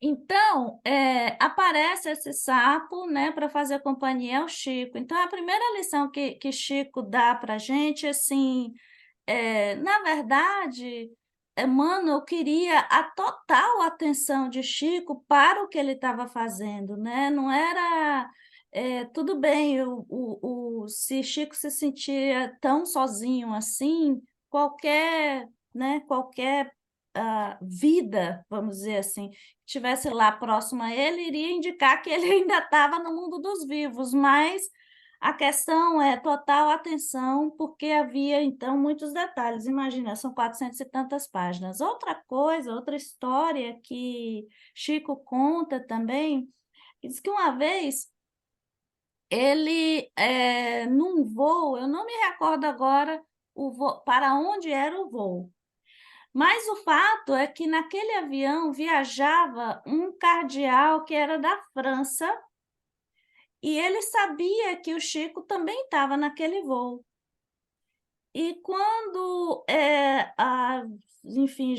Então, aparece esse sapo, né, para fazer companhia ao Chico. Então, a primeira lição que Chico dá para a gente, assim, na verdade, Emmanuel queria a total atenção de Chico para o que ele estava fazendo, né? Não era, tudo bem, se Chico se sentia tão sozinho assim, qualquer, né, qualquer vida, vamos dizer assim, que estivesse lá próximo a ele, iria indicar que ele ainda estava no mundo dos vivos, mas a questão é total atenção, porque havia, então, muitos detalhes. Imagina, são 400 e tantas páginas. Outra coisa, outra história que Chico conta também, diz que uma vez ele, num voo, eu não me recordo agora o voo, para onde era o voo, mas o fato é que naquele avião viajava um cardeal que era da França, e ele sabia que o Chico também estava naquele voo. E quando, enfim,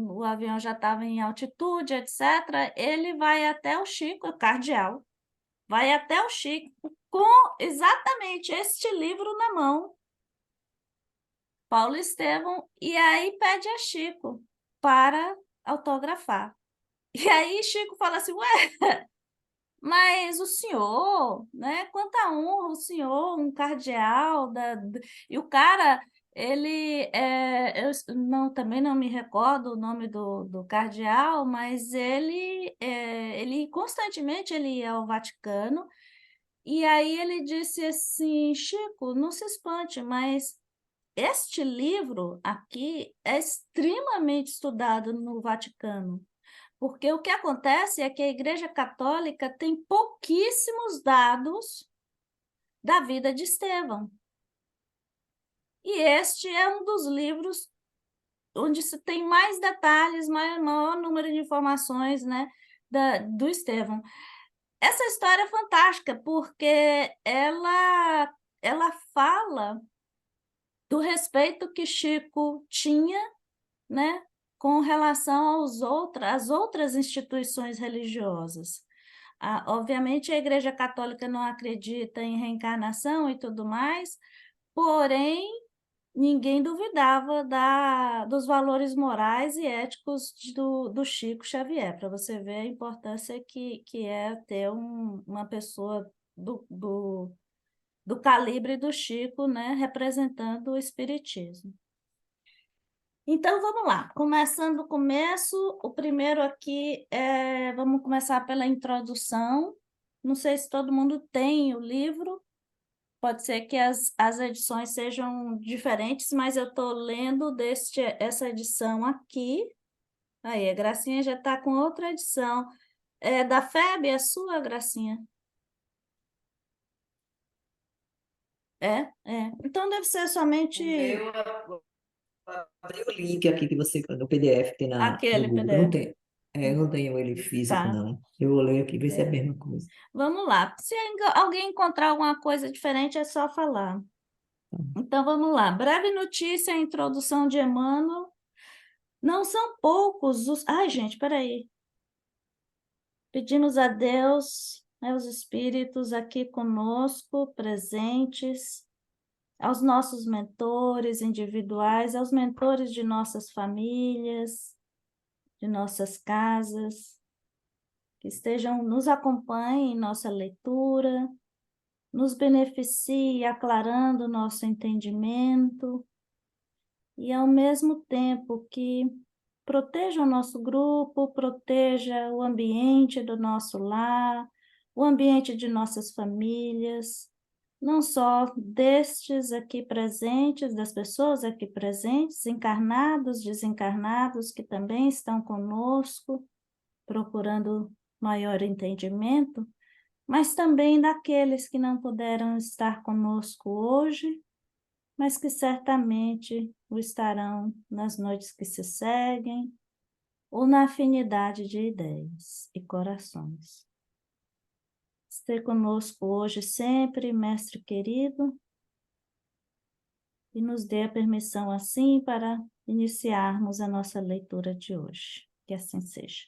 o avião já estava em altitude, etc., ele vai até o Chico, o cardeal, vai até o Chico com exatamente este livro na mão, Paulo Estevam, e aí pede a Chico para autografar. E aí Chico fala assim: "Ué, mas o senhor, né, quanta honra o senhor, um cardeal e o cara, ele, não, também não me recordo o nome do cardeal, mas ele constantemente ele ia ao Vaticano, e aí ele disse assim: "Chico, não se espante, mas este livro aqui é extremamente estudado no Vaticano". Porque o que acontece é que a Igreja Católica tem pouquíssimos dados da vida de Estevão. E este é um dos livros onde se tem mais detalhes, maior número de informações, né, do Estevão. Essa história é fantástica, porque ela fala do respeito que Chico tinha, né, com relação às outras instituições religiosas. Obviamente, a Igreja Católica não acredita em reencarnação e tudo mais, porém, ninguém duvidava dos valores morais e éticos do Chico Xavier, para você ver a importância que é ter uma pessoa do calibre do Chico, né, representando o Espiritismo. Então, vamos lá. Começando do começo, o primeiro aqui vamos começar pela introdução. Não sei se todo mundo tem o livro, pode ser que as edições sejam diferentes, mas eu estou lendo essa edição aqui. Aí, a Gracinha já está com outra edição. É da FEB, é sua, Gracinha? É. Então, deve ser O somente meu, abri o link aqui que você, no PDF que tem no aquele Google. Eu não PDF. tenho, eu não tenho ele físico, Tá. não. Eu vou ler aqui, ver se é a É. mesma coisa. Vamos lá. Se alguém encontrar alguma coisa diferente, é só falar. Então, vamos lá. Breve notícia, introdução de Emmanuel. Não são poucos os... Ai, gente, peraí. Pedimos a Deus, aos espíritos aqui conosco, presentes, aos nossos mentores individuais, aos mentores de nossas famílias, de nossas casas, que estejam, nos acompanhem em nossa leitura, nos beneficie aclarando o nosso entendimento e, ao mesmo tempo, que proteja o nosso grupo, proteja o ambiente do nosso lar, o ambiente de nossas famílias, não só destes aqui presentes, das pessoas aqui presentes, encarnados, desencarnados, que também estão conosco, procurando maior entendimento, mas também daqueles que não puderam estar conosco hoje, mas que certamente o estarão nas noites que se seguem, ou na afinidade de ideias e corações. Esteja conosco hoje sempre, mestre querido, e nos dê a permissão assim para iniciarmos a nossa leitura de hoje. Que assim seja.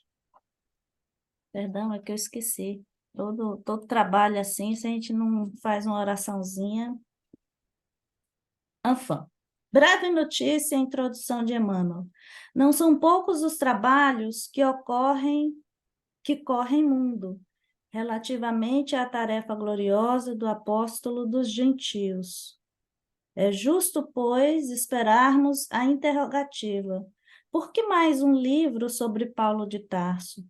Perdão, é que eu esqueci. Todo trabalho assim, se a gente não faz uma oraçãozinha. Enfin. Breve notícia e introdução de Emmanuel. Não são poucos os trabalhos que correm mundo, relativamente à tarefa gloriosa do apóstolo dos gentios. É justo, pois, esperarmos a interrogativa: por que mais um livro sobre Paulo de Tarso?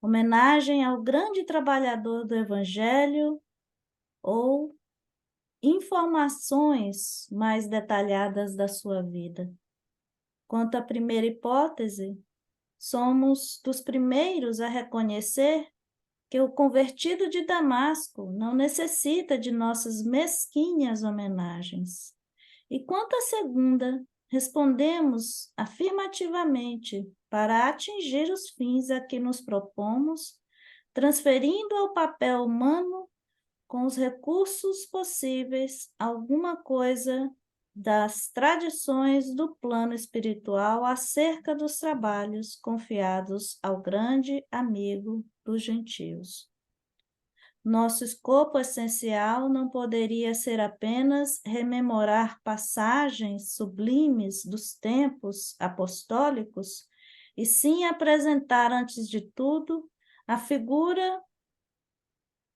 Homenagem ao grande trabalhador do Evangelho ou informações mais detalhadas da sua vida? Quanto à primeira hipótese, somos dos primeiros a reconhecer que o convertido de Damasco não necessita de nossas mesquinhas homenagens. E quanto à segunda, respondemos afirmativamente para atingir os fins a que nos propomos, transferindo ao papel humano, com os recursos possíveis, alguma coisa das tradições do plano espiritual acerca dos trabalhos confiados ao grande amigo dos gentios. Nosso escopo essencial não poderia ser apenas rememorar passagens sublimes dos tempos apostólicos, e sim apresentar, antes de tudo, a figura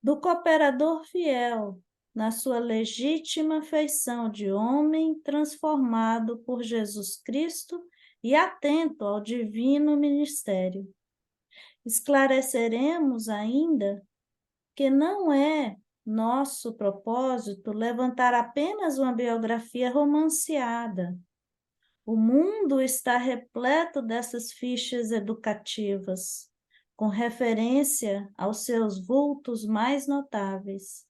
do cooperador fiel, na sua legítima feição de homem transformado por Jesus Cristo e atento ao divino ministério. Esclareceremos ainda que não é nosso propósito levantar apenas uma biografia romanceada. O mundo está repleto dessas fichas educativas, com referência aos seus vultos mais notáveis.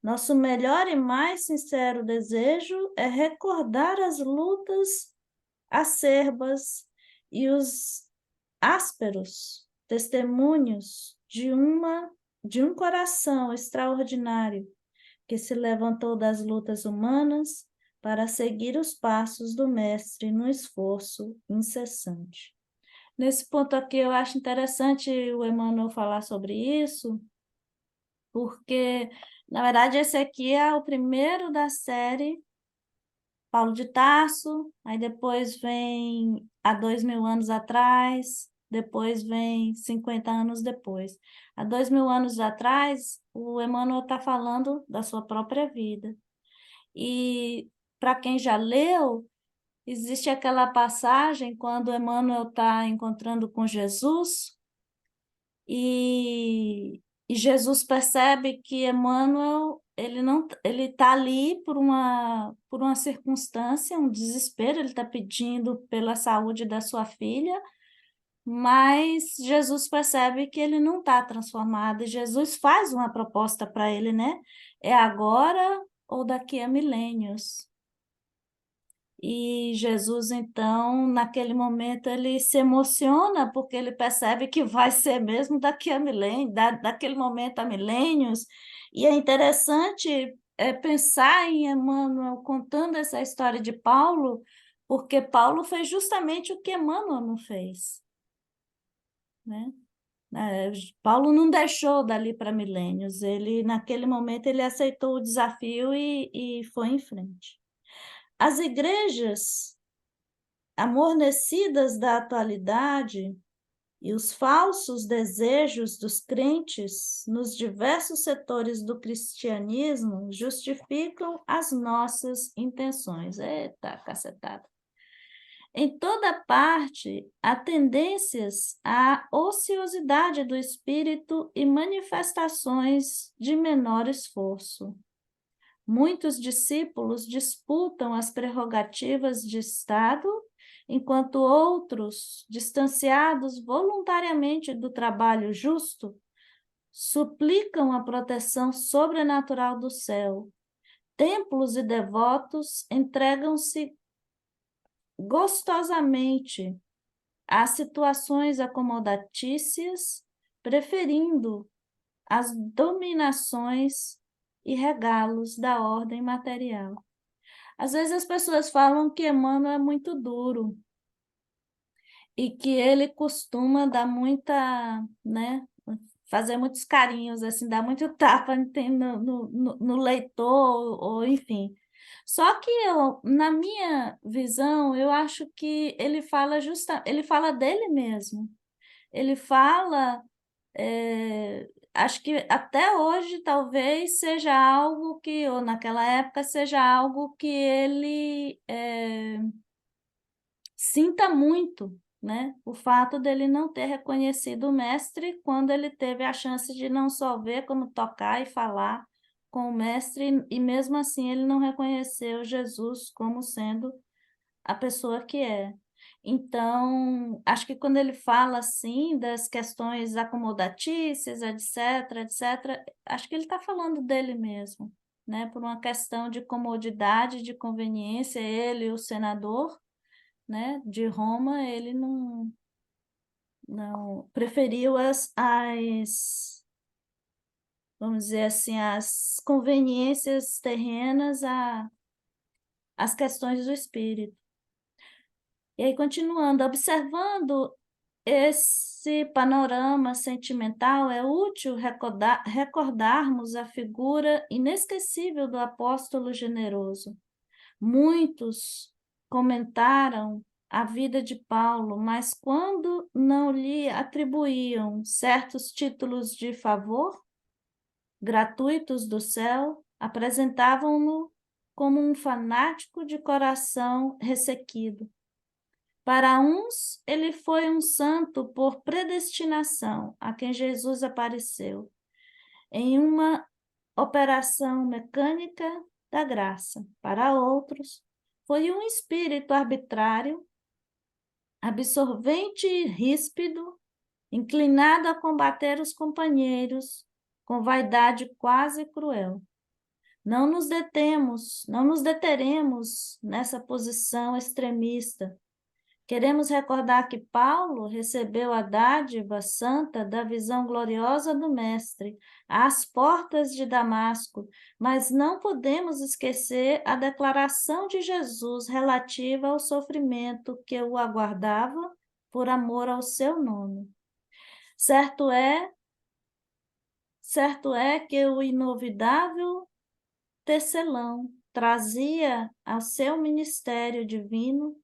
Nosso melhor e mais sincero desejo é recordar as lutas acerbas e os ásperos testemunhos de um coração extraordinário que se levantou das lutas humanas para seguir os passos do Mestre no esforço incessante. Nesse ponto aqui, eu acho interessante o Emmanuel falar sobre isso, porque, na verdade, esse aqui é o primeiro da série Paulo de Tarso, aí depois vem há 2000 anos atrás, depois vem 50 anos depois. Há 2000 anos atrás, o Emmanuel está falando da sua própria vida. E para quem já leu, existe aquela passagem quando Emmanuel está encontrando com Jesus e Jesus percebe que Emmanuel ele está ali por uma circunstância, um desespero, ele está pedindo pela saúde da sua filha, mas Jesus percebe que ele não está transformado, e Jesus faz uma proposta para ele, né? É agora ou daqui a milênios. E Jesus, então, naquele momento, ele se emociona, porque ele percebe que vai ser mesmo daqui a milênios, daquele momento a milênios. E é interessante pensar em Emmanuel contando essa história de Paulo, porque Paulo fez justamente o que Emmanuel não fez, né? Paulo não deixou dali para milênios, ele, naquele momento, ele aceitou o desafio e foi em frente. As igrejas amornecidas da atualidade e os falsos desejos dos crentes nos diversos setores do cristianismo justificam as nossas intenções. Eita, cacetada! Em toda parte, há tendências à ociosidade do espírito e manifestações de menor esforço. Muitos discípulos disputam as prerrogativas de Estado, enquanto outros, distanciados voluntariamente do trabalho justo, suplicam a proteção sobrenatural do céu. Templos e devotos entregam-se gostosamente a situações acomodatícias, preferindo as dominações e regalos da ordem material. Às vezes as pessoas falam que Emmanuel é muito duro e que ele costuma dar muita, né, fazer muitos carinhos, assim, dar muito tapa no leitor, ou enfim. Só que na minha visão, eu acho que ele fala dele mesmo. Ele fala, acho que até hoje talvez seja algo que, ou naquela época, seja algo que ele sinta muito, né? O fato dele não ter reconhecido o mestre quando ele teve a chance de não só ver, como tocar e falar com o mestre, e mesmo assim ele não reconheceu Jesus como sendo a pessoa que é. Então, acho que quando ele fala assim das questões acomodatícias, etc, etc, acho que ele está falando dele mesmo, né? Por uma questão de comodidade, de conveniência, ele, o senador, né, de Roma, ele não preferiu vamos dizer assim, as conveniências terrenas às questões do espírito. E aí, continuando, observando esse panorama sentimental, é útil recordarmos a figura inesquecível do apóstolo generoso. Muitos comentaram a vida de Paulo, mas quando não lhe atribuíam certos títulos de favor gratuitos do céu, apresentavam-no como um fanático de coração ressequido. Para uns, ele foi um santo por predestinação, a quem Jesus apareceu, em uma operação mecânica da graça. Para outros, foi um espírito arbitrário, absorvente e ríspido, inclinado a combater os companheiros com vaidade quase cruel. Não nos deteremos nessa posição extremista. Queremos recordar que Paulo recebeu a dádiva santa da visão gloriosa do Mestre, às portas de Damasco, mas não podemos esquecer a declaração de Jesus relativa ao sofrimento que o aguardava por amor ao seu nome. Certo é que o inovidável tecelão trazia ao seu ministério divino,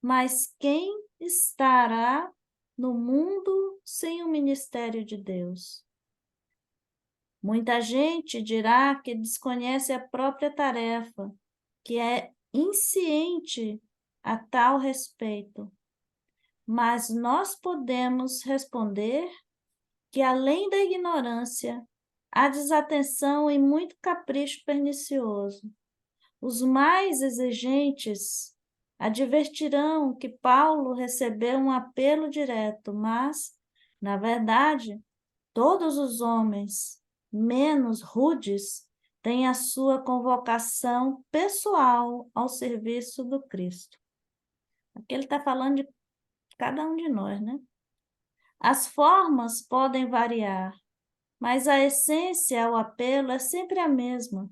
mas quem estará no mundo sem o ministério de Deus? Muita gente dirá que desconhece a própria tarefa, que é insciente a tal respeito. Mas nós podemos responder que, além da ignorância, há desatenção e muito capricho pernicioso. Os mais exigentes advertirão que Paulo recebeu um apelo direto, mas, na verdade, todos os homens, menos rudes, têm a sua convocação pessoal ao serviço do Cristo. Aqui ele está falando de cada um de nós, né? As formas podem variar, mas a essência, o apelo é sempre a mesma.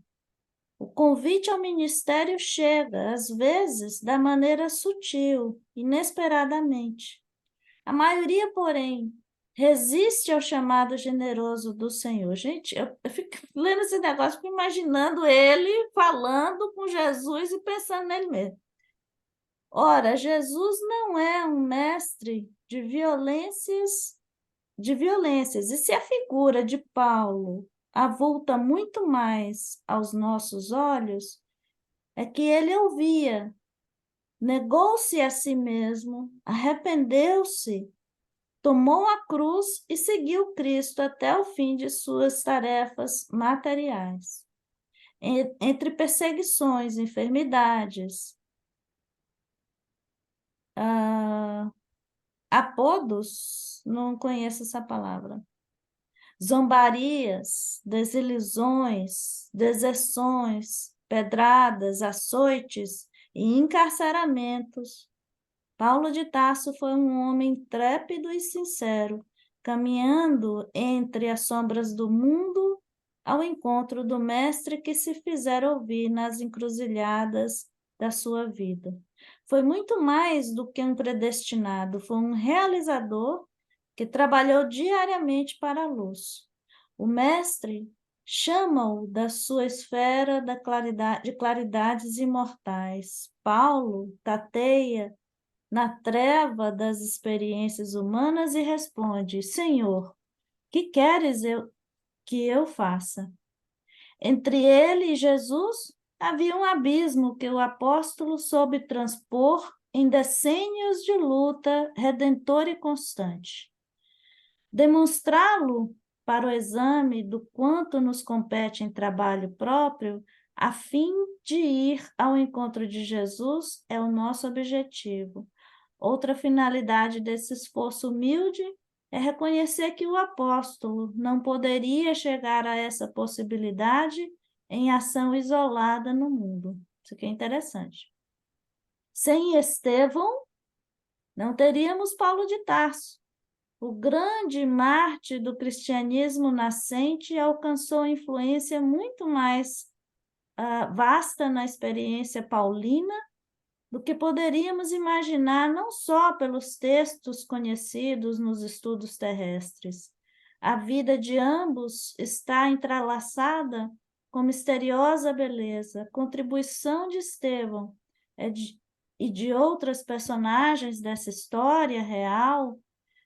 O convite ao ministério chega, às vezes, da maneira sutil, inesperadamente. A maioria, porém, resiste ao chamado generoso do Senhor. Gente, eu fico lendo esse negócio, fico imaginando ele falando com Jesus e pensando nele mesmo. Ora, Jesus não é um mestre de violências, e se a figura de Paulo avulta muito mais aos nossos olhos, é que ele ouvia, negou-se a si mesmo, arrependeu-se, tomou a cruz e seguiu Cristo até o fim de suas tarefas materiais. Entre perseguições, enfermidades, apodos, não conheço essa palavra, zombarias, desilusões, deserções, pedradas, açoites e encarceramentos. Paulo de Tarso foi um homem intrépido e sincero, caminhando entre as sombras do mundo ao encontro do mestre que se fizera ouvir nas encruzilhadas da sua vida. Foi muito mais do que um predestinado, foi um realizador que trabalhou diariamente para a luz. O mestre chama-o da sua esfera de claridades imortais. Paulo tateia na treva das experiências humanas e responde: Senhor, que queres que eu faça? Entre ele e Jesus havia um abismo que o apóstolo soube transpor em decênios de luta redentora e constante. Demonstrá-lo para o exame do quanto nos compete em trabalho próprio, a fim de ir ao encontro de Jesus, é o nosso objetivo. Outra finalidade desse esforço humilde é reconhecer que o apóstolo não poderia chegar a essa possibilidade em ação isolada no mundo. Isso aqui é interessante. Sem Estevão, não teríamos Paulo de Tarso. O grande mártir do cristianismo nascente alcançou influência muito mais vasta na experiência paulina do que poderíamos imaginar, não só pelos textos conhecidos nos estudos terrestres. A vida de ambos está entrelaçada com misteriosa beleza. A contribuição de Estevão e de outras personagens dessa história real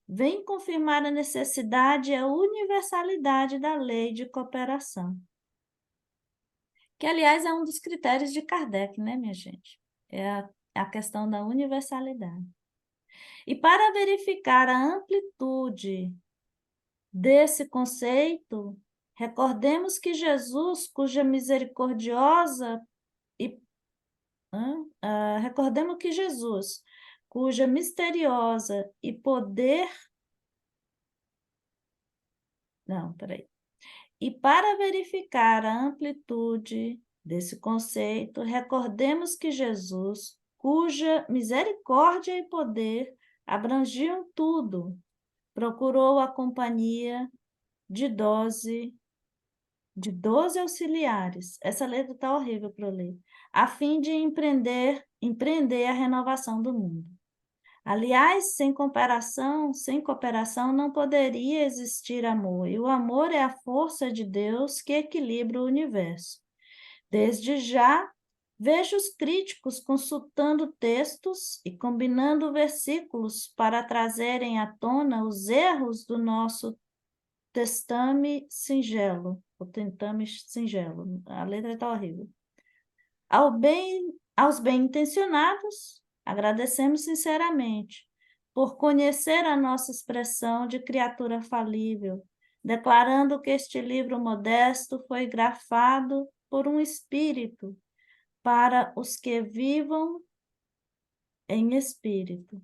vem confirmar a necessidade e a universalidade da lei de cooperação. Que, aliás, é um dos critérios de Kardec, né, minha gente? É a questão da universalidade. E para verificar a amplitude desse conceito, recordemos que Jesus, cuja misericordiosa e recordemos que Jesus, cuja misteriosa e poder não, peraí. E para verificar a amplitude desse conceito, recordemos que Jesus, cuja misericórdia e poder abrangiam tudo, procurou a companhia de 12 auxiliares. Essa letra está horrível para eu ler. A fim de empreender a renovação do mundo. Aliás, sem cooperação não poderia existir amor, e o amor é a força de Deus que equilibra o universo. Desde já, vejo os críticos consultando textos e combinando versículos para trazerem à tona os erros do nosso testame singelo. O tentame singelo. A letra está horrível. Aos bem-intencionados, agradecemos sinceramente por conhecer a nossa expressão de criatura falível, declarando que este livro modesto foi grafado por um espírito para os que vivam em espírito.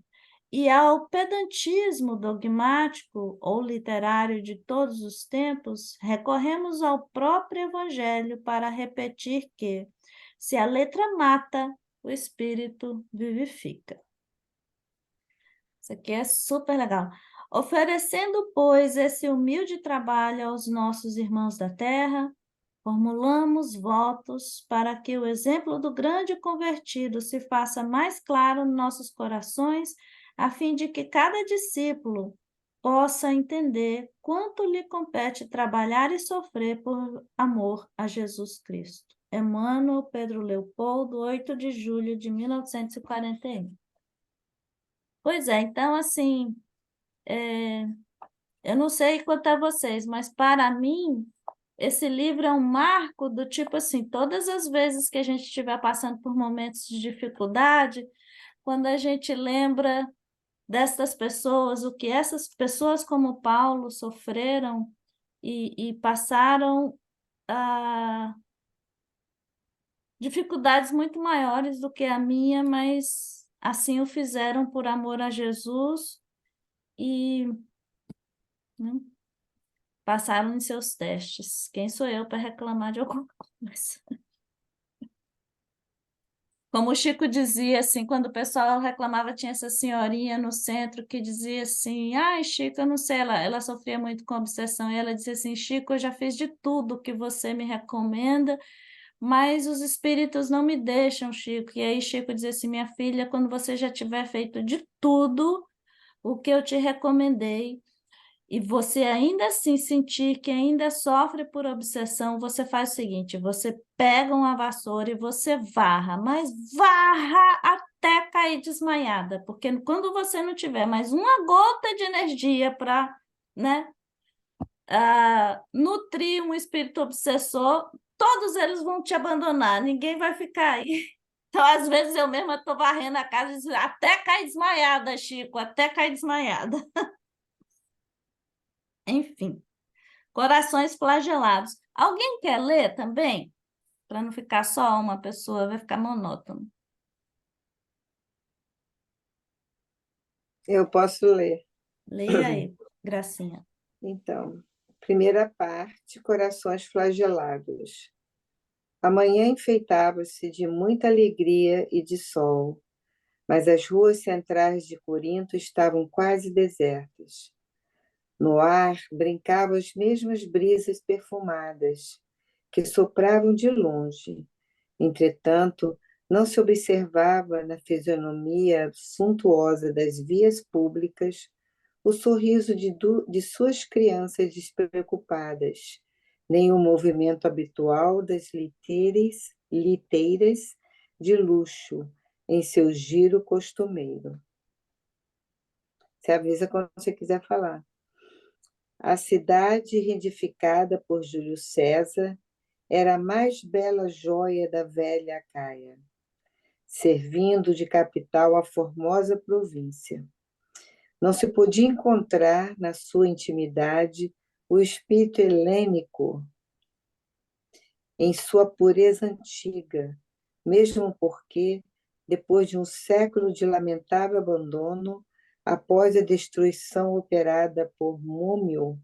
E ao pedantismo dogmático ou literário de todos os tempos, recorremos ao próprio Evangelho para repetir que, se a letra mata, o espírito vivifica. Isso aqui é super legal. Oferecendo, pois, esse humilde trabalho aos nossos irmãos da terra, formulamos votos para que o exemplo do grande convertido se faça mais claro nos nossos corações, a fim de que cada discípulo possa entender quanto lhe compete trabalhar e sofrer por amor a Jesus Cristo. Emmanuel Pedro Leopoldo, 8 de julho de 1941. Pois é, então, assim, eu não sei quanto a vocês, mas para mim, esse livro é um marco do tipo assim, todas as vezes que a gente estiver passando por momentos de dificuldade, quando a gente lembra dessas pessoas, o que essas pessoas como Paulo sofreram e passaram dificuldades muito maiores do que a minha, mas assim o fizeram por amor a Jesus e passaram em seus testes. Quem sou eu para reclamar de alguma coisa? Como o Chico dizia, assim, quando o pessoal reclamava, tinha essa senhorinha no centro que dizia assim, ai, Chico, eu não sei, ela sofria muito com obsessão, e ela dizia assim, Chico, eu já fiz de tudo que você me recomenda, mas os espíritos não me deixam, Chico. E aí Chico dizia assim, minha filha, quando você já tiver feito de tudo o que eu te recomendei, e você ainda assim sentir que ainda sofre por obsessão, você faz o seguinte, você pega uma vassoura e você varra, mas varra até cair desmaiada, porque quando você não tiver mais uma gota de energia para, né, nutrir um espírito obsessor, todos eles vão te abandonar, ninguém vai ficar aí. Então, às vezes, eu mesma estou varrendo a casa e digo, até cair desmaiada, Chico, até cair desmaiada. Enfim, corações flagelados. Alguém quer ler também? Para não ficar só uma pessoa, vai ficar monótono. Eu posso ler. Leia aí, Gracinha. Então, primeira parte, corações flagelados. A manhã enfeitava-se de muita alegria e de sol, mas as ruas centrais de Corinto estavam quase desertas. No ar brincavam as mesmas brisas perfumadas, que sopravam de longe. Entretanto, não se observava na fisionomia suntuosa das vias públicas o sorriso de suas crianças despreocupadas, nem o movimento habitual das liteiras de luxo em seu giro costumeiro. Você avisa quando você quiser falar. A cidade reedificada por Júlio César era a mais bela joia da velha Acaia, servindo de capital à formosa província. Não se podia encontrar na sua intimidade o espírito helênico em sua pureza antiga, mesmo porque, depois de um século de lamentável abandono, após a destruição operada por Múmio,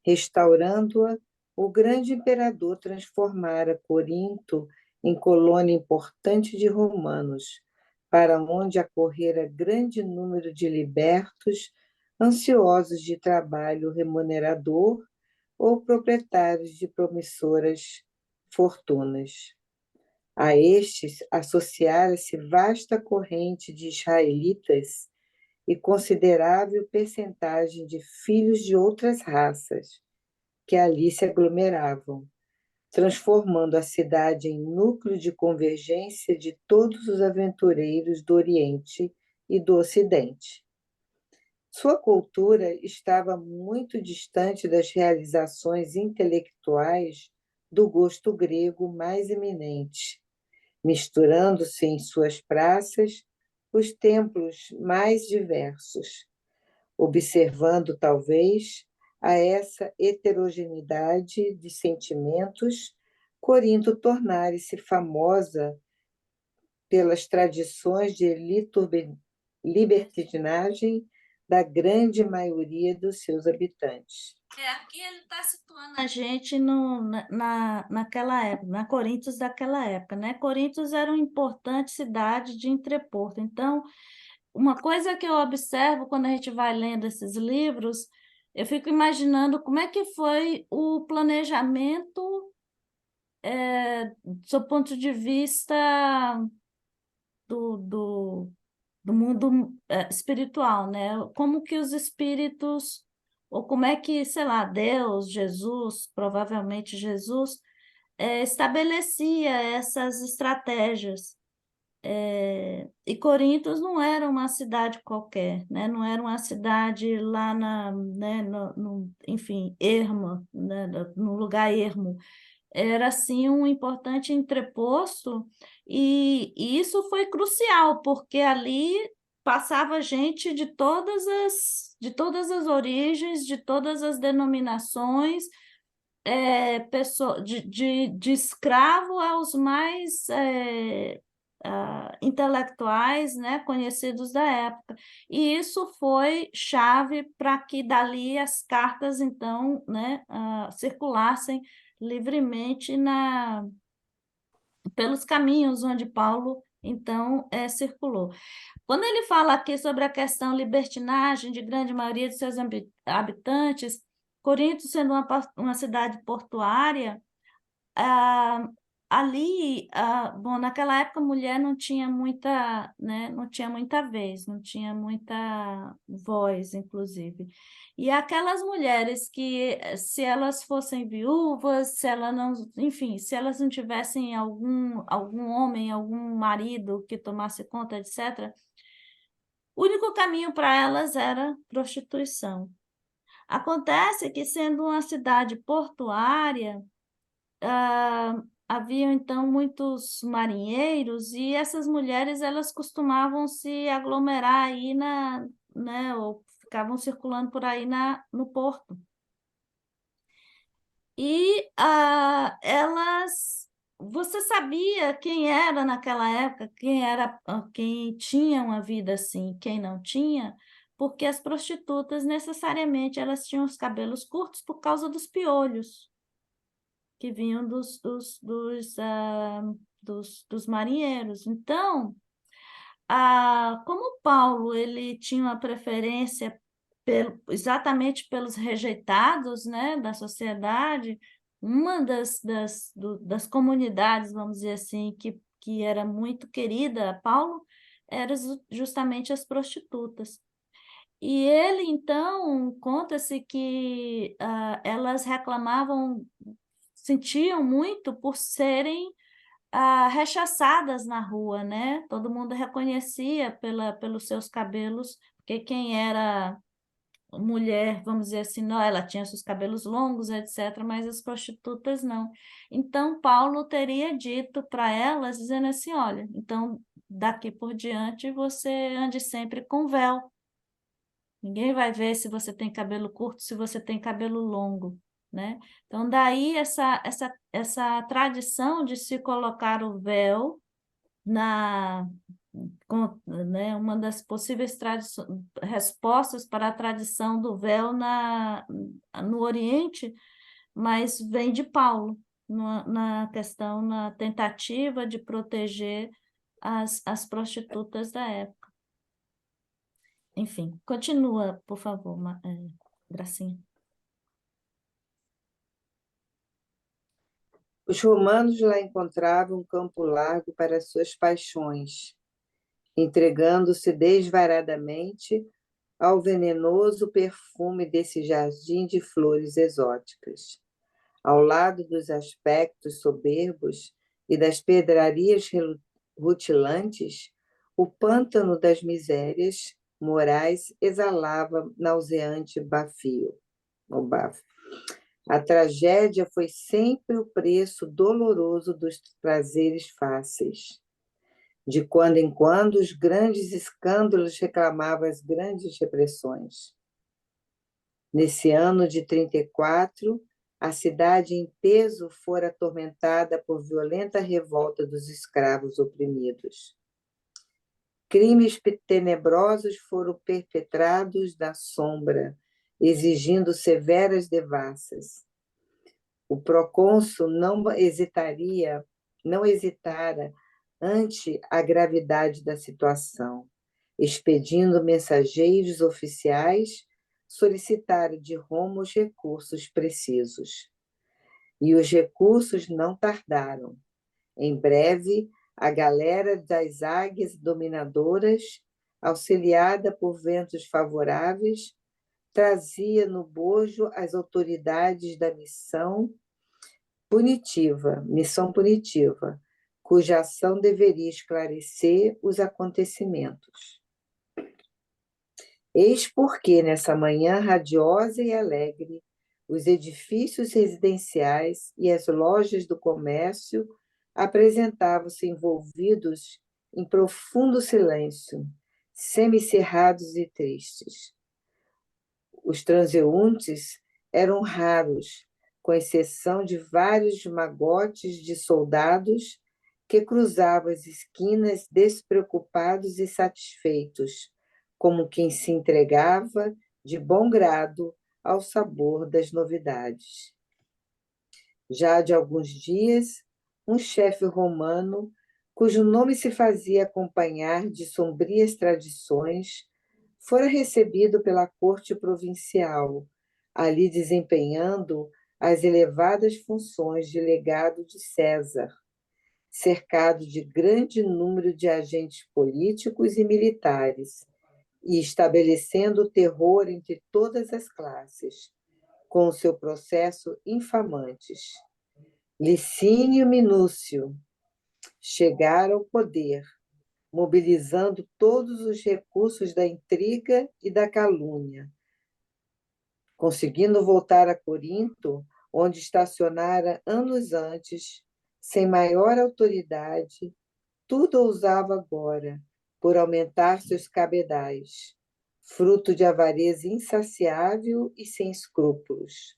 restaurando-a, o grande imperador transformara Corinto em colônia importante de romanos, para onde acorrera grande número de libertos, ansiosos de trabalho remunerador ou proprietários de promissoras fortunas. A estes associara-se vasta corrente de israelitas e considerável percentagem de filhos de outras raças, que ali se aglomeravam, transformando a cidade em núcleo de convergência de todos os aventureiros do Oriente e do Ocidente. Sua cultura estava muito distante das realizações intelectuais do gosto grego mais eminente, misturando-se em suas praças os templos mais diversos, observando, talvez, a essa heterogeneidade de sentimentos, Corinto tornara-se famosa pelas tradições de libertinagem da grande maioria dos seus habitantes. Aqui ele está situando a gente naquela época, na Corintos daquela época, né? Corintos era uma importante cidade de entreporto. Então, uma coisa que eu observo quando a gente vai lendo esses livros, eu fico imaginando como é que foi o planejamento, do seu ponto de vista do mundo espiritual, né? Como que os espíritos, ou como é que, sei lá, Deus, Jesus, provavelmente Jesus, estabelecia essas estratégias. E Corintos não era uma cidade qualquer, né? Não era uma cidade lá né, enfim, erma, né, no lugar ermo. Era assim um importante entreposto, e isso foi crucial, porque ali passava gente de todas as origens, de todas as denominações, de escravo aos mais intelectuais, né, conhecidos da época. E isso foi chave para que dali as cartas, então, né, circulassem livremente pelos caminhos onde Paulo, então, circulou. Quando ele fala aqui sobre a questão libertinagem de grande maioria de seus habitantes, Corinto sendo uma cidade portuária, ali, bom, naquela época a mulher não tinha muita, né, não tinha muita vez, não tinha muita voz, inclusive. E aquelas mulheres que, se elas fossem viúvas, se ela não, enfim, se elas não tivessem algum homem, algum marido que tomasse conta, etc., o único caminho para elas era prostituição. Acontece que, sendo uma cidade portuária, haviam então muitos marinheiros e essas mulheres elas costumavam se aglomerar aí né, ou ficavam circulando por aí no porto. E você sabia quem era naquela época, quem tinha uma vida assim, quem não tinha, porque as prostitutas necessariamente elas tinham os cabelos curtos por causa dos piolhos que vinham dos marinheiros. Então, como Paulo ele tinha uma preferência exatamente pelos rejeitados, né, da sociedade, uma das comunidades, vamos dizer assim, que era muito querida a Paulo, eram justamente as prostitutas. E ele, então, conta-se que elas reclamavam, sentiam muito por serem rechaçadas na rua, né? Todo mundo reconhecia pelos seus cabelos, porque quem era mulher, vamos dizer assim, não, ela tinha seus cabelos longos, etc., mas as prostitutas não. Então, Paulo teria dito para elas, dizendo assim: olha, então daqui por diante você ande sempre com véu. Ninguém vai ver se você tem cabelo curto, se você tem cabelo longo, né? Então, daí essa tradição de se colocar o véu né, uma das possíveis respostas para a tradição do véu no Oriente, mas vem de Paulo, na questão, na tentativa de proteger as prostitutas da época. Enfim, continua, por favor, Gracinha. Os romanos lá encontravam um campo largo para suas paixões, entregando-se desvaradamente ao venenoso perfume desse jardim de flores exóticas. Ao lado dos aspectos soberbos e das pedrarias rutilantes, o pântano das misérias morais exalava nauseante bafio. O bafo. A tragédia foi sempre o preço doloroso dos prazeres fáceis. De quando em quando, os grandes escândalos reclamavam as grandes repressões. Nesse ano de 34, a cidade em peso fora atormentada por violenta revolta dos escravos oprimidos. Crimes tenebrosos foram perpetrados na sombra, exigindo severas devassas. O procônsul não hesitara ante a gravidade da situação, expedindo mensageiros oficiais, solicitaram de Roma os recursos precisos. E os recursos não tardaram. Em breve, a galera das águias dominadoras, auxiliada por ventos favoráveis, trazia no bojo as autoridades da missão punitiva, cuja ação deveria esclarecer os acontecimentos. Eis porque, nessa manhã radiosa e alegre, os edifícios residenciais e as lojas do comércio apresentavam-se envolvidos em profundo silêncio, semicerrados e tristes. Os transeuntes eram raros, com exceção de vários magotes de soldados que cruzavam as esquinas despreocupados e satisfeitos, como quem se entregava de bom grado ao sabor das novidades. Já de alguns dias, um chefe romano, cujo nome se fazia acompanhar de sombrias tradições, fora recebido pela corte provincial, ali desempenhando as elevadas funções de legado de César, cercado de grande número de agentes políticos e militares, e estabelecendo o terror entre todas as classes, com o seu processo infamantes. Licínio e Minúcio chegaram ao poder, mobilizando todos os recursos da intriga e da calúnia, conseguindo voltar a Corinto, onde estacionara anos antes, sem maior autoridade, tudo ousava agora, por aumentar seus cabedais, fruto de avareza insaciável e sem escrúpulos.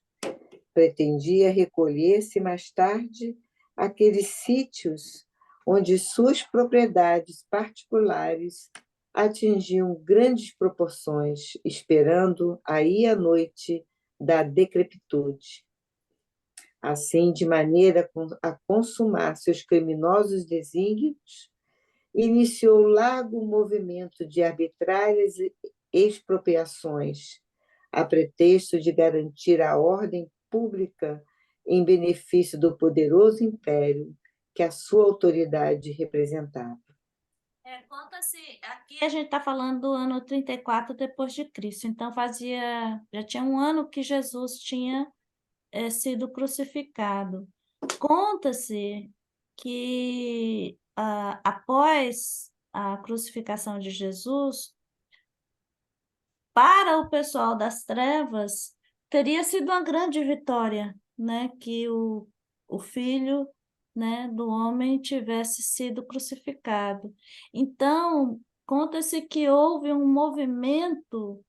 Pretendia recolher-se mais tarde àqueles sítios onde suas propriedades particulares atingiam grandes proporções, esperando aí a noite da decrepitude. Assim, de maneira a consumar seus criminosos desígnios, iniciou largo movimento de arbitrárias expropriações, a pretexto de garantir a ordem pública em benefício do poderoso império que a sua autoridade representava. Conta-se, aqui a gente está falando do ano 34 depois de Cristo, então já tinha um ano que Jesus tinha sido crucificado. Conta-se que após a crucificação de Jesus, para o pessoal das trevas, teria sido uma grande vitória, né? Que o filho, né, do homem tivesse sido crucificado. Então, conta-se que houve um movimento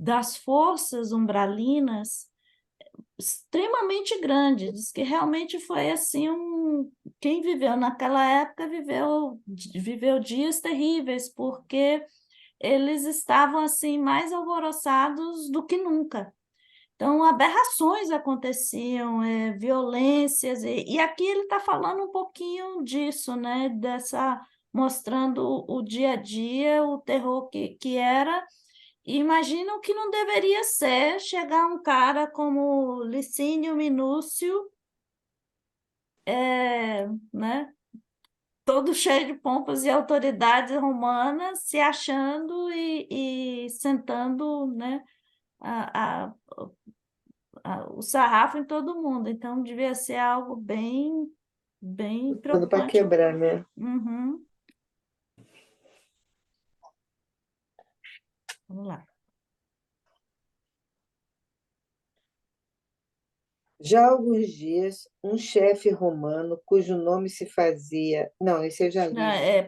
das forças umbralinas extremamente grande. Diz que realmente foi assim quem viveu naquela época viveu dias terríveis, porque eles estavam assim mais alvoroçados do que nunca. Então, aberrações aconteciam, violências, e aqui ele está falando um pouquinho disso, né? Mostrando o dia a dia, o terror que era. E imagina o que não deveria ser chegar um cara como Licínio Minúcio, né? Todo cheio de pompas e autoridades romanas, se achando e sentando, né, a, o sarrafo em todo mundo. Então, devia ser algo bem, bem Tudo para preocupante. quebrar, né? Uhum. Vamos lá. Já há alguns dias, um chefe romano, cujo nome se fazia... Não, esse eu já li.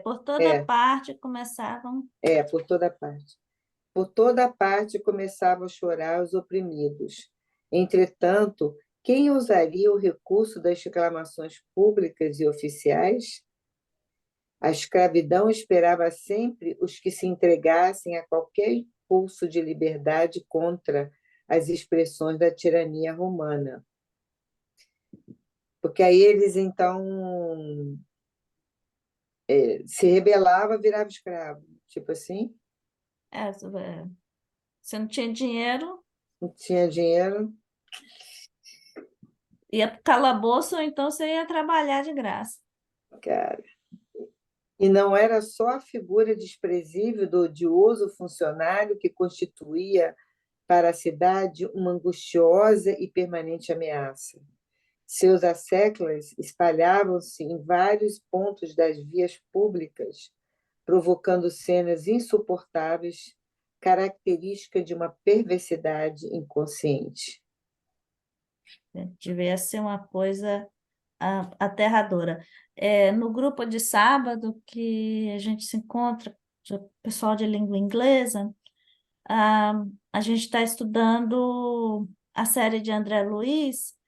Por toda parte começavam... Por toda parte. Por toda parte começavam a chorar os oprimidos. Entretanto, quem usaria o recurso das reclamações públicas e oficiais? A escravidão esperava sempre os que se entregassem a qualquer impulso de liberdade contra as expressões da tirania romana. Porque aí eles, então, se rebelavam, viravam escravo. Tipo assim, Você não tinha dinheiro, não tinha dinheiro. ia para o calabouço, ou então você ia trabalhar de graça. Cara. E não era só a figura desprezível do odioso funcionário que constituía para a cidade uma angustiosa e permanente ameaça. Seus asseclas espalhavam-se em vários pontos das vias públicas, provocando cenas insuportáveis, característica de uma perversidade inconsciente. Devia ser uma coisa aterradora. No grupo de sábado que a gente se encontra, o pessoal de língua inglesa, a gente está estudando a série de André Luiz,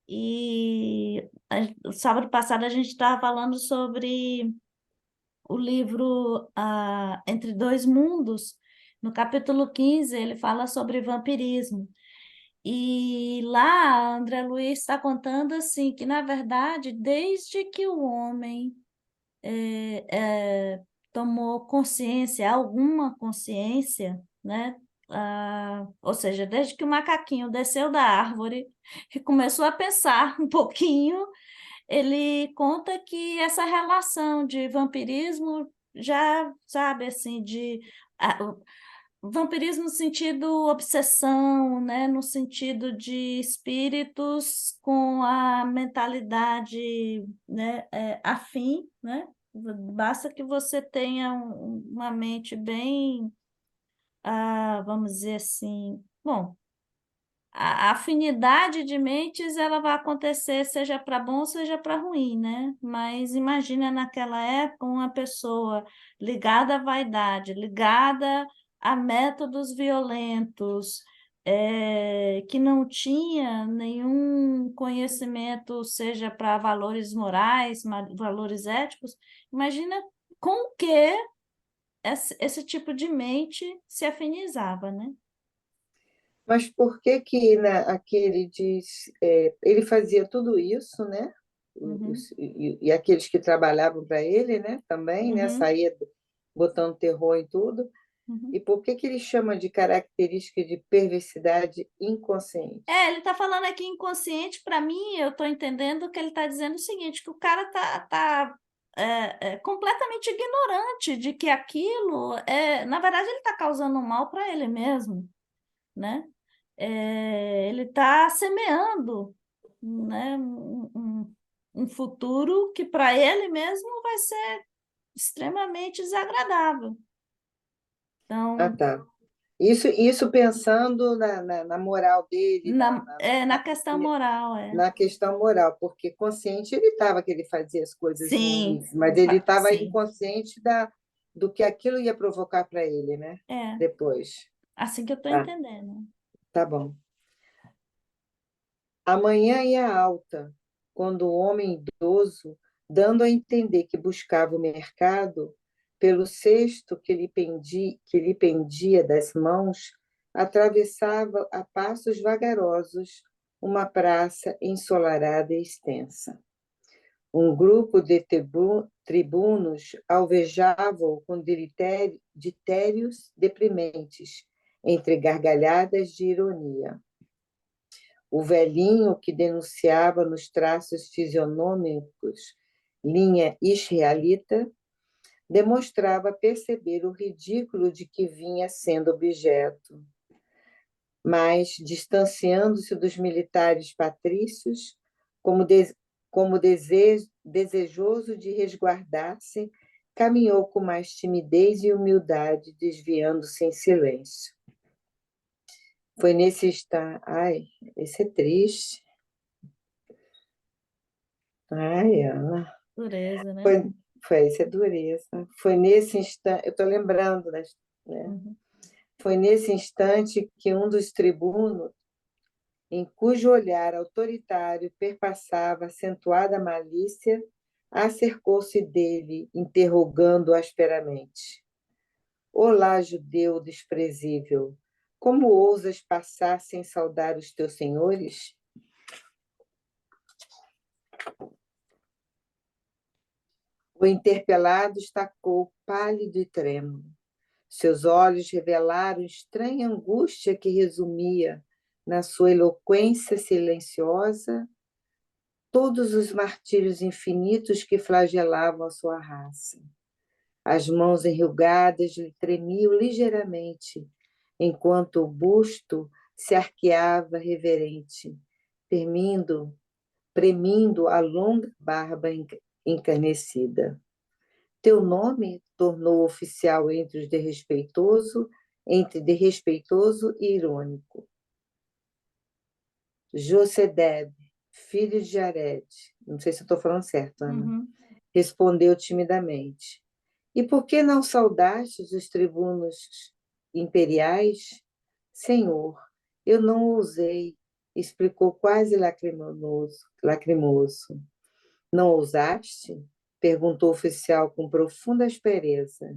e o sábado passado a gente estava falando sobre o livro Entre Dois Mundos. No capítulo 15, ele fala sobre vampirismo. E lá, André Luiz está contando assim que, na verdade, desde que o homem tomou consciência, alguma consciência, né? Ou seja, desde que o macaquinho desceu da árvore e começou a pensar um pouquinho, ele conta que essa relação de vampirismo já, sabe, assim, o vampirismo no sentido obsessão, né? No sentido de espíritos com a mentalidade, né, afim, né? Basta que você tenha uma mente bem, vamos dizer assim, bom, a afinidade de mentes ela vai acontecer seja para bom, seja para ruim, né? Mas imagina naquela época uma pessoa ligada à vaidade, ligada a métodos violentos, que não tinha nenhum conhecimento, seja para valores morais, valores éticos. Imagina com que esse tipo de mente se afinizava, né? Mas por que que aqui ele diz, ele fazia tudo isso, né? Uhum, E aqueles que trabalhavam para ele, né? Também, né? uhum, Saía botando terror em tudo. uhum. E por que que ele chama de característica de perversidade inconsciente? Ele está falando aqui inconsciente, para mim, eu estou entendendo que ele está dizendo o seguinte, que o cara está completamente ignorante de que aquilo na verdade, ele está causando um mal para ele mesmo, né? Ele está semeando, né, um futuro que para ele mesmo vai ser extremamente desagradável. Ah, Então, tá. Isso pensando na moral dele, na questão moral, na questão moral, porque consciente ele estava que ele fazia as coisas sim, ruins, mas ele estava sim, inconsciente do que aquilo ia provocar para ele, né? é. Depois. Assim que eu estou Tá, entendendo. tá bom. Amanhã ia alta, quando o homem idoso, dando a entender que buscava o mercado, pelo cesto que lhe pendia das mãos, atravessava a passos vagarosos uma praça ensolarada e extensa. Um grupo de tribunos alvejava-o com ditérios deprimentes, entre gargalhadas de ironia. O velhinho que denunciava nos traços fisionômicos linha israelita demonstrava perceber o ridículo de que vinha sendo objeto, mas, distanciando-se dos militares patrícios, como desejoso de resguardar-se, caminhou com mais timidez e humildade, desviando-se em silêncio. Foi nesse instante. Ai, esse é triste. Ai, Ana. Dureza, né? Foi essa dureza. Foi nesse instante, eu estou lembrando, né? Uhum. Foi nesse instante que um dos tribunos, em cujo olhar autoritário perpassava acentuada malícia, acercou-se dele, interrogando-o asperamente. Olá, judeu desprezível, como ousas passar sem saudar os teus senhores? O interpelado estacou pálido e trêmulo. Seus olhos revelaram estranha angústia que resumia, na sua eloquência silenciosa, todos os martírios infinitos que flagelavam a sua raça. As mãos enrugadas lhe tremiam ligeiramente, enquanto o busto se arqueava reverente, premindo a longa barba encarnecida. Teu nome tornou oficial entre desrespeitoso e irônico. Josedeb, filho de Jared, não sei se eu estou falando certo, Ana, Uhum. respondeu timidamente. E por que não saudastes os tribunos imperiais? Senhor, eu não ousei, explicou quase lacrimoso. Não ousaste? Perguntou o oficial com profunda aspereza.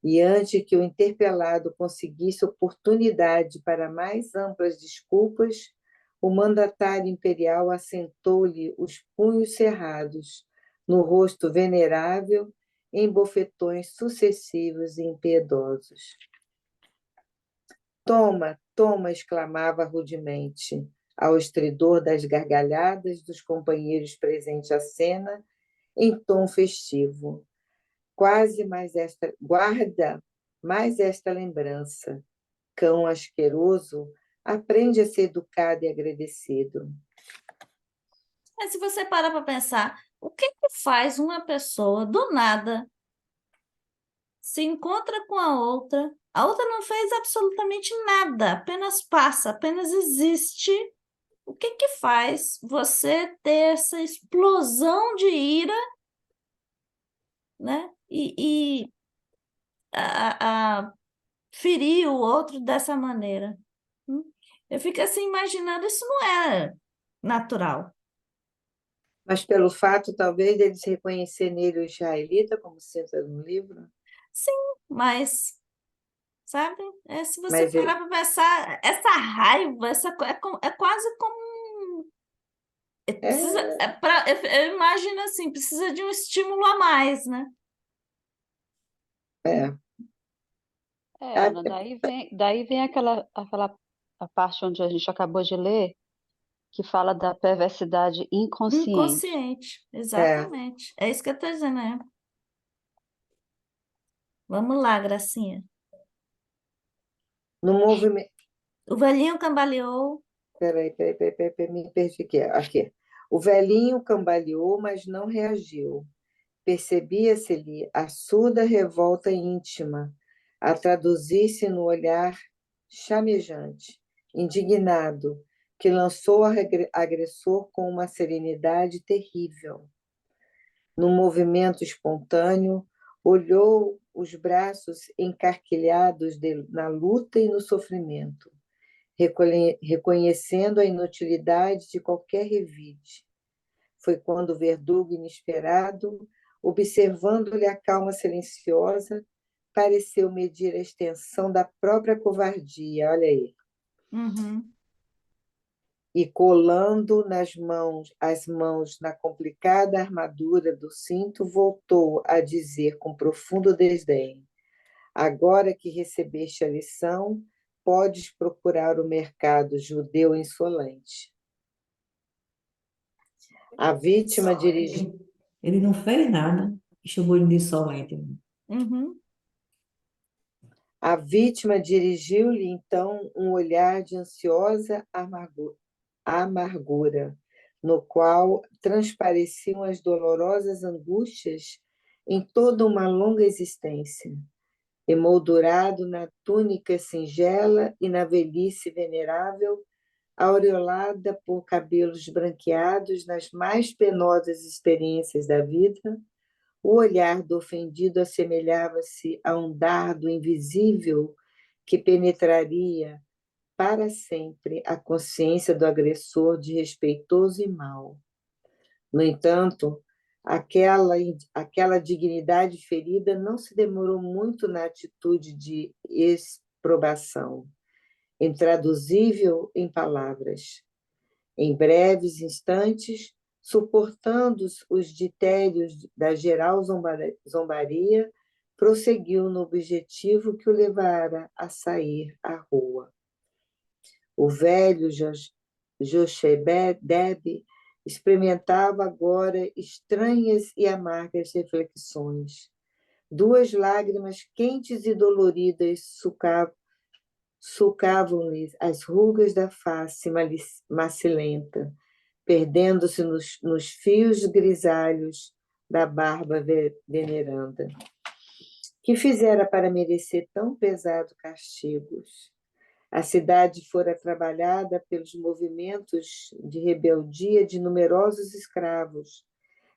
E antes que o interpelado conseguisse oportunidade para mais amplas desculpas, o mandatário imperial assentou-lhe os punhos cerrados no rosto venerável em bofetões sucessivos e impiedosos. Toma, toma, exclamava rudemente. ao estridor das gargalhadas dos companheiros presentes à cena, em tom festivo. Guarda mais esta lembrança. Cão asqueroso aprende a ser educado e agradecido. Mas se você parar para pensar, o que que faz uma pessoa do nada se encontra com a outra não fez absolutamente nada, apenas passa, apenas existe. O que que faz você ter essa explosão de ira, né? E a ferir o outro dessa maneira? Hum? Eu fico assim imaginando, isso não é natural. Mas pelo fato, talvez, dele se reconhecer nele o israelita, como cita no livro, Sim, mas, sabe? Se você mas parar ele, para pensar, essa raiva, é quase como precisa, é, eu imagino assim, precisa de um estímulo a mais, né? é, Ana, daí vem aquela a parte onde a gente acabou de ler, que fala da perversidade inconsciente. Inconsciente, é. exatamente. É isso que eu estou dizendo, né? Vamos lá, Gracinha. No movimento. O velhinho cambaleou. Peraí, me perdi aqui. Aqui. O velhinho cambaleou, mas não reagiu. Percebia-se-lhe a surda revolta íntima, a traduzir-se no olhar chamejante, indignado, que lançou o agressor com uma serenidade terrível. Num movimento espontâneo, olhou os braços encarquilhados na luta e no sofrimento, reconhecendo a inutilidade de qualquer revide. Foi quando o verdugo inesperado, observando-lhe a calma silenciosa, pareceu medir a extensão da própria covardia, olha aí, Uhum. e colando as mãos na complicada armadura do cinto, voltou a dizer com profundo desdém: agora que recebeste a lição, podes procurar o mercado judeu insolente. A vítima dirigiu. Ele não fez nada e chamou ele de insolente. Uhum. A vítima dirigiu-lhe então um olhar de ansiosa amargura, no qual transpareciam as dolorosas angústias em toda uma longa existência, emoldurado na túnica singela e na velhice venerável, aureolada por cabelos branqueados nas mais penosas experiências da vida. O olhar do ofendido assemelhava-se a um dardo invisível que penetraria para sempre a consciência do agressor de respeitoso e mau. No entanto, aquela dignidade ferida não se demorou muito na atitude de exprobação, intraduzível em palavras. Em breves instantes, suportando os ditérios da geral zombaria, prosseguiu no objetivo que o levara a sair à rua. O velho Jochebed experimentava agora estranhas e amargas reflexões. Duas lágrimas quentes e doloridas sulcavam-lhe as rugas da face macilenta, perdendo-se nos fios grisalhos da barba veneranda. Que fizera para merecer tão pesado castigos? A cidade fora trabalhada pelos movimentos de rebeldia de numerosos escravos,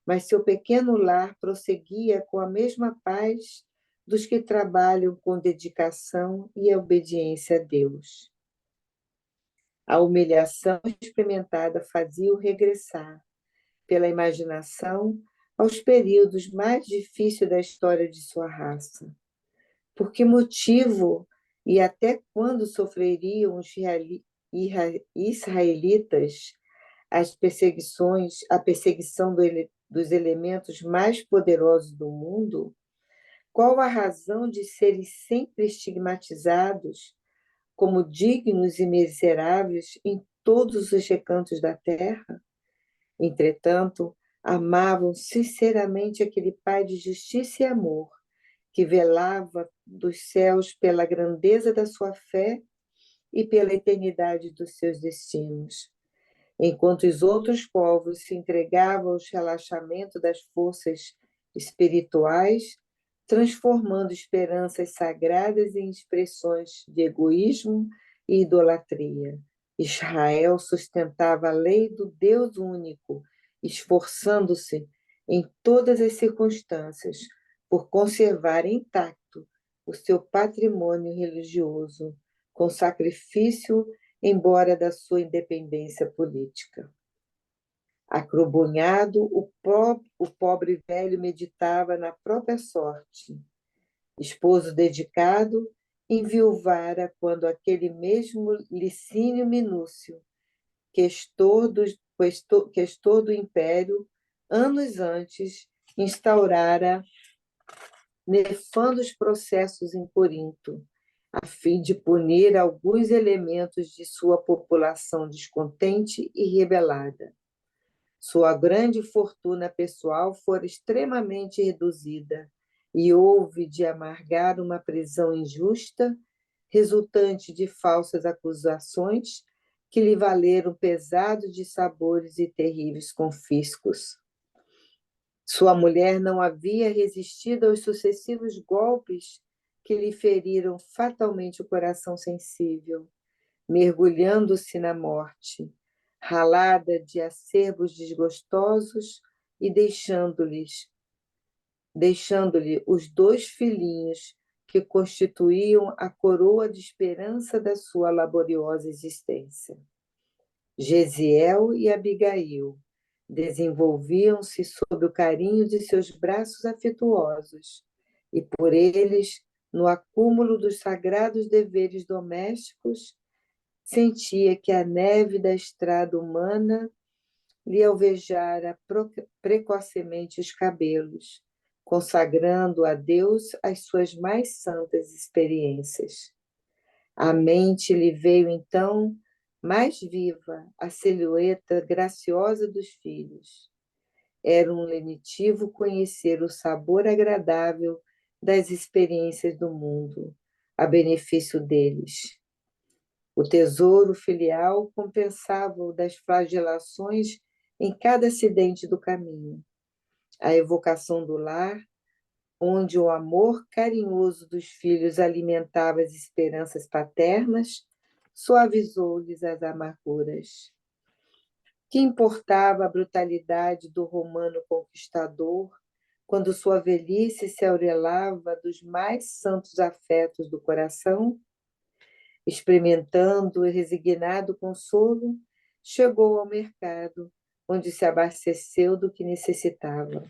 mas seu pequeno lar prosseguia com a mesma paz dos que trabalham com dedicação e obediência a Deus. A humilhação experimentada fazia-o regressar, pela imaginação, aos períodos mais difíceis da história de sua raça. Por que motivo e até quando sofreriam os israelitas a perseguição dos elementos mais poderosos do mundo? Qual a razão de serem sempre estigmatizados como dignos e miseráveis em todos os recantos da terra? Entretanto, amavam sinceramente aquele Pai de justiça e amor, que velava dos céus pela grandeza da sua fé e pela eternidade dos seus destinos. Enquanto os outros povos se entregavam ao relaxamento das forças espirituais, transformando esperanças sagradas em expressões de egoísmo e idolatria. Israel sustentava a lei do Deus único, esforçando-se em todas as circunstâncias por conservar intacto o seu patrimônio religioso, com sacrifício, embora da sua independência política. Acrobunhado, o pobre velho meditava na própria sorte. Esposo dedicado, enviuvara quando aquele mesmo Licínio Minúcio, questor do império, anos antes, instaurara nefandos processos em Corinto, a fim de punir alguns elementos de sua população descontente e rebelada. Sua grande fortuna pessoal fora extremamente reduzida e houve de amargar uma prisão injusta, resultante de falsas acusações que lhe valeram pesados dissabores e terríveis confiscos. Sua mulher não havia resistido aos sucessivos golpes que lhe feriram fatalmente o coração sensível, mergulhando-se na morte, ralada de acerbos desgostosos e deixando-lhe os 2 filhinhos que constituíam a coroa de esperança da sua laboriosa existência. Gesiel e Abigail desenvolviam-se sob o carinho de seus braços afetuosos, e por eles, no acúmulo dos sagrados deveres domésticos, sentia que a neve da estrada humana lhe alvejara precocemente os cabelos, consagrando a Deus as suas mais santas experiências. À mente lhe veio, então, mais viva a silhueta graciosa dos filhos. Era um lenitivo conhecer o sabor agradável das experiências do mundo, a benefício deles. O tesouro filial compensava-o das flagelações em cada acidente do caminho. A evocação do lar, onde o amor carinhoso dos filhos alimentava as esperanças paternas, suavizou-lhes as amarguras. Que importava a brutalidade do romano conquistador, quando sua velhice se aurelava dos mais santos afetos do coração? Experimentando o resignado consolo, chegou ao mercado, onde se abasteceu do que necessitava.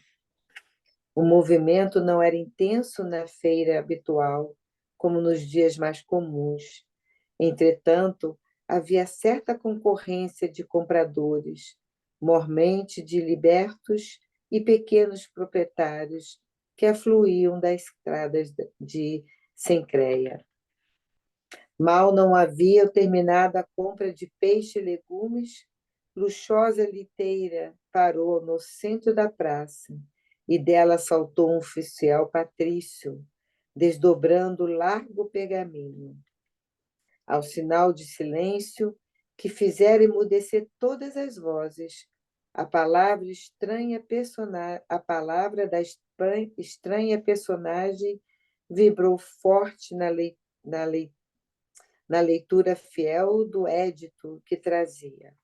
O movimento não era intenso na feira habitual, como nos dias mais comuns. Entretanto, havia certa concorrência de compradores, mormente de libertos e pequenos proprietários que afluíam das estradas de Cencreia. Mal não havia terminado a compra de peixe e legumes, luxuosa liteira parou no centro da praça e dela saltou um oficial patrício, desdobrando largo pergaminho. Ao sinal de silêncio, que fizera emudecer todas as vozes, a palavra da estranha personagem vibrou forte na leitura fiel do édito que trazia.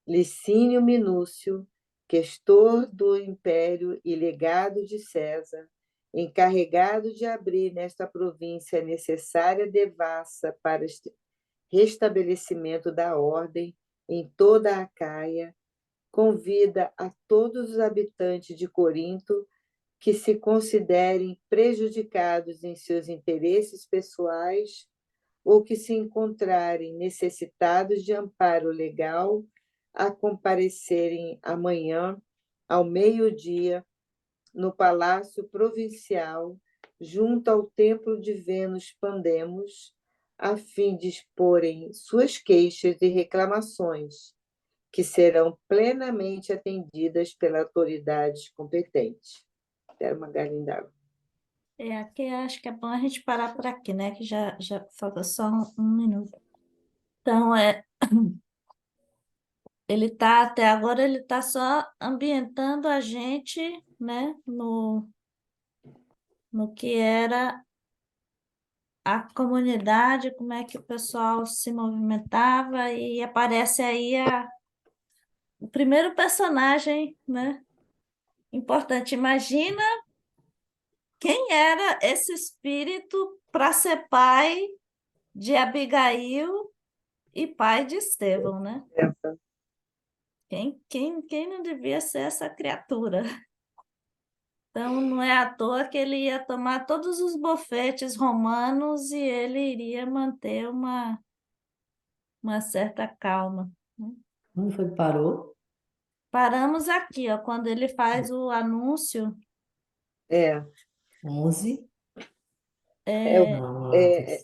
Licínio Minúcio, questor do império e legado de César, encarregado de abrir nesta província a necessária devassa para restabelecimento da ordem em toda a Acaia, convida a todos os habitantes de Corinto que se considerem prejudicados em seus interesses pessoais ou que se encontrarem necessitados de amparo legal a comparecerem amanhã, ao meio-dia, no Palácio Provincial, junto ao Templo de Vênus Pandemos, a fim de exporem suas queixas e reclamações, que serão plenamente atendidas pelas autoridades competentes. Quero uma galinha d'água. Aqui acho que é bom a gente parar por aqui, né? Que já falta só um minuto. Então, ele tá, até agora, ele está só ambientando a gente, né? No que era a comunidade, como é que o pessoal se movimentava, e aparece aí o primeiro personagem, né? Importante. Imagina quem era esse espírito para ser pai de Abigail e pai de Estevão, né? Quem não devia ser essa criatura? Então, não é à toa que ele ia tomar todos os bofetes romanos e ele iria manter uma certa calma, né? Onde foi que parou? Paramos aqui, ó, quando ele faz o anúncio, É, 11? é, Não, é,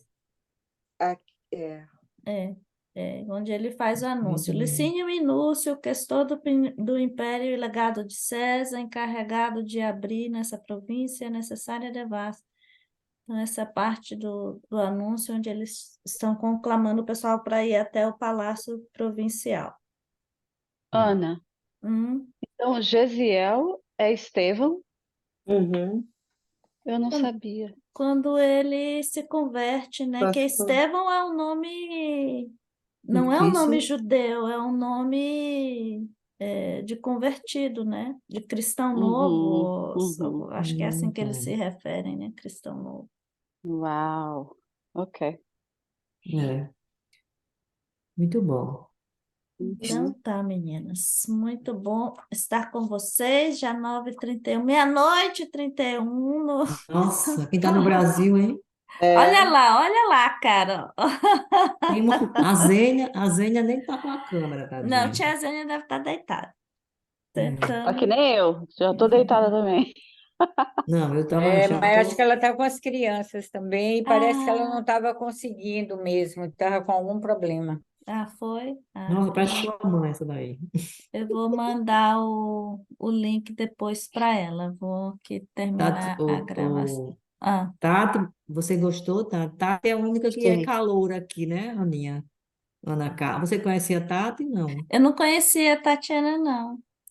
antes. é, é, onde ele faz o Muito anúncio. bem. Licínio Minúcio, questor do Império e legado de César, encarregado de abrir nessa província, é necessária devassa. Então, essa parte do anúncio, onde eles estão conclamando o pessoal para ir até o Palácio Provincial. Ana, Hum. então Gesiel é Estevão? uhum. Eu não Quando sabia. quando ele se converte, né? Que Posso- Estevão é um nome, não é um nome Difícil? judeu, é um nome de convertido, né? De cristão novo, Uhum, uhum. acho que é assim que eles se Tá. referem, né? Cristão novo. Uau, ok. É, muito bom. Então Uhum. tá, meninas. Muito bom estar com vocês. Já 9h31, meia-noite e 31. Nossa, quem está no Brasil, hein? É, Olha lá, cara. A Zênia nem tá com a câmera, Não, tadinha. tia Zênia deve estar deitada, É. Aqui tentando. nem eu, já estou deitada também. Não, Mas já eu acho que tô. ela está com as crianças também e parece que ela não Ah, estava conseguindo mesmo, estava com algum problema. foi? Ah, Nossa, parece sua mãe essa daí. eu vou mandar o link depois para ela. Vou aqui Tati, terminar a gravação. Ah, Tati, você gostou, Tati? Tati é a única que é Gostei. caloura aqui, né, Aninha? Ana Cá. Você conhecia a Tati? Não. eu não conhecia a Tatiana, não.